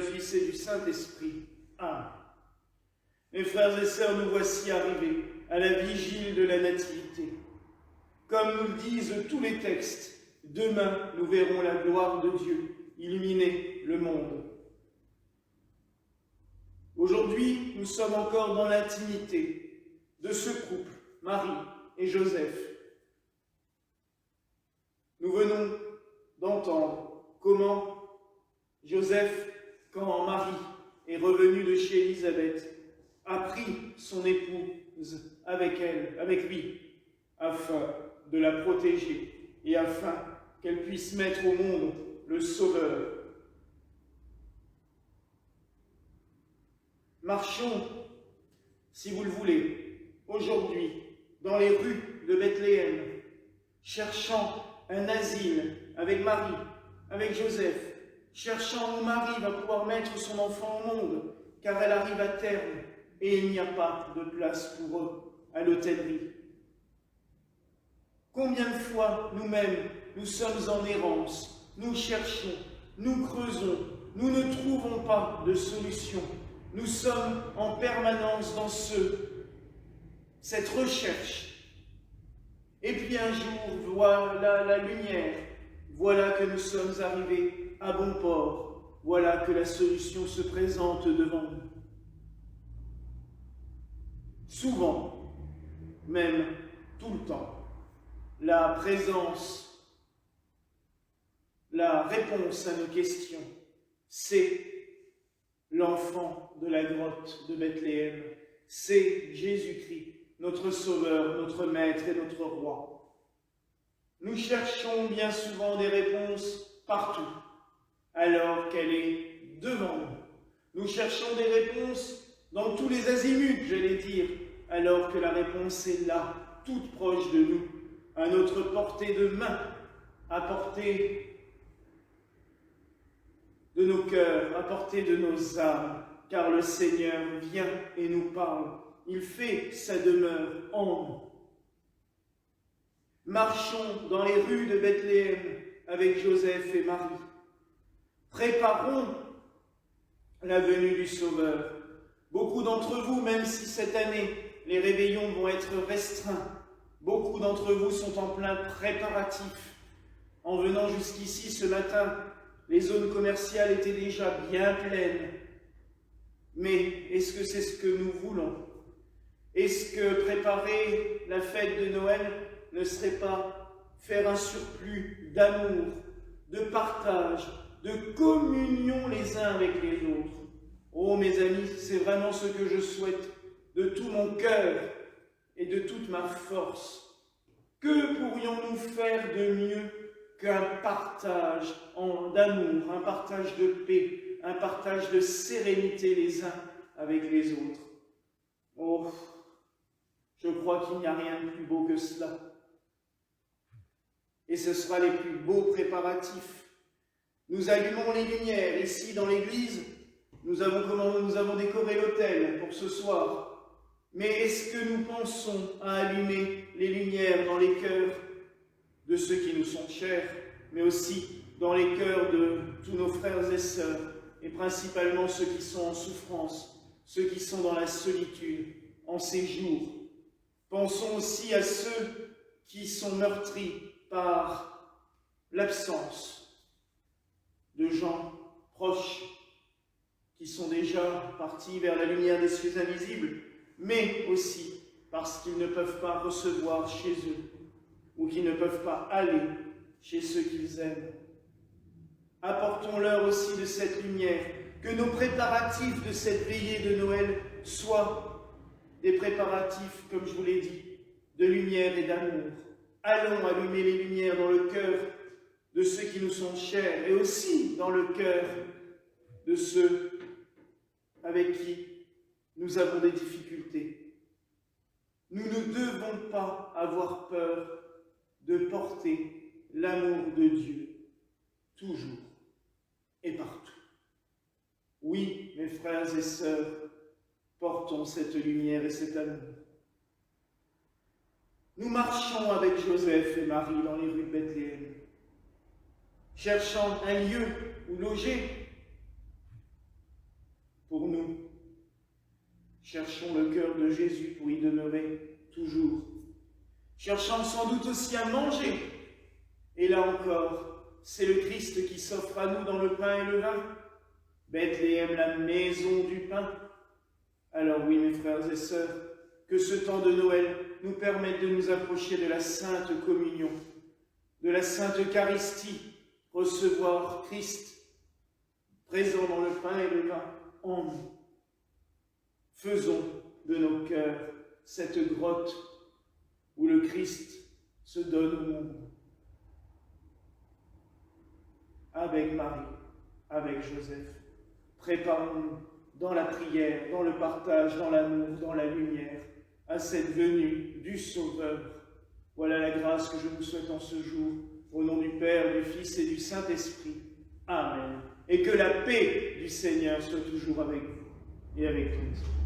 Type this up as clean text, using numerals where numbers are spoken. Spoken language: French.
Fils et du Saint-Esprit. Amen. Mes frères et sœurs, nous voici arrivés à la vigile de la Nativité. Comme nous le disent tous les textes, demain nous verrons la gloire de Dieu illuminer le monde. Aujourd'hui, nous sommes encore dans l'intimité de ce couple, Marie et Joseph. Nous venons d'entendre comment Joseph, quand Marie est revenue de chez Élisabeth, a pris son épouse avec lui, afin de la protéger et afin qu'elle puisse mettre au monde le Sauveur. Marchons, si vous le voulez, aujourd'hui dans les rues de Bethléem, cherchant un asile avec Marie, avec Joseph, cherchant où Marie va pouvoir mettre son enfant au monde, car elle arrive à terme et il n'y a pas de place pour eux à l'hôtellerie. Combien de fois nous-mêmes, nous sommes en errance, nous cherchons, nous creusons, nous ne trouvons pas de solution. Nous sommes en permanence dans cette recherche. Et puis un jour, voilà la lumière, voilà que nous sommes arrivés à bon port, voilà que la solution se présente devant nous. Souvent, même tout le temps, la présence, la réponse à nos questions, c'est l'enfant de la grotte de Bethléem, c'est Jésus-Christ, notre Sauveur, notre Maître et notre Roi. Nous cherchons bien souvent des réponses partout, alors qu'elle est devant nous. Nous cherchons des réponses dans tous les azimuts, j'allais dire, alors que la réponse est là, toute proche de nous, à notre portée de main, à portée de nos cœurs, à portée de nos âmes, car le Seigneur vient et nous parle. Il fait sa demeure en nous. Marchons dans les rues de Bethléem avec Joseph et Marie. Préparons la venue du Sauveur. Beaucoup d'entre vous, même si cette année les réveillons vont être restreints, beaucoup d'entre vous sont en plein préparatif. En venant jusqu'ici ce matin, les zones commerciales étaient déjà bien pleines. Mais est-ce que c'est ce que nous voulons? Est-ce que préparer la fête de Noël ne serait pas faire un surplus d'amour, de partage, de communion les uns avec les autres? Oh mes amis, c'est vraiment ce que je souhaite de tout mon cœur et de toute ma force. Que pourrions-nous faire de mieux qu'un partage d'amour, un partage de paix, un partage de sérénité les uns avec les autres? Oh, je crois qu'il n'y a rien de plus beau que cela. Et ce sera les plus beaux préparatifs. Nous allumons les lumières ici dans l'église. Nous avons décoré l'autel pour ce soir. Mais est-ce que nous pensons à allumer les lumières dans les cœurs de ceux qui nous sont chers, mais aussi dans les cœurs de tous nos frères et sœurs, et principalement ceux qui sont en souffrance, ceux qui sont dans la solitude, en ces jours? Pensons aussi à ceux qui sont meurtris par l'absence de gens proches qui sont déjà partis vers la lumière des cieux invisibles, mais aussi parce qu'ils ne peuvent pas recevoir chez eux ou qu'ils ne peuvent pas aller chez ceux qu'ils aiment. Apportons-leur aussi de cette lumière, que nos préparatifs de cette veillée de Noël soient des préparatifs, comme je vous l'ai dit, de lumière et d'amour. Allons allumer les lumières dans le cœur de ceux qui nous sont chers et aussi dans le cœur de ceux avec qui nous avons des difficultés. Nous ne devons pas avoir peur de porter l'amour de Dieu, toujours et partout. Oui, mes frères et sœurs, portons cette lumière et cet amour. Nous marchons avec Joseph et Marie dans les rues de Bethléem, cherchant un lieu où loger. Cherchons le cœur de Jésus pour y demeurer toujours. Cherchant sans doute aussi à manger. Et là encore, c'est le Christ qui s'offre à nous dans le pain et le vin. Bethléem, la maison du pain. Alors oui, mes frères et sœurs, que ce temps de Noël nous permette de nous approcher de la Sainte Communion, de la Sainte Eucharistie, recevoir Christ, présent dans le pain et le vin, en nous. Faisons de nos cœurs cette grotte où le Christ se donne au monde. Avec Marie, avec Joseph, préparons-nous dans la prière, dans le partage, dans l'amour, dans la lumière, à cette venue du Sauveur. Voilà la grâce que je vous souhaite en ce jour, au nom du Père, du Fils et du Saint-Esprit. Amen. Et que la paix du Seigneur soit toujours avec vous et avec nous.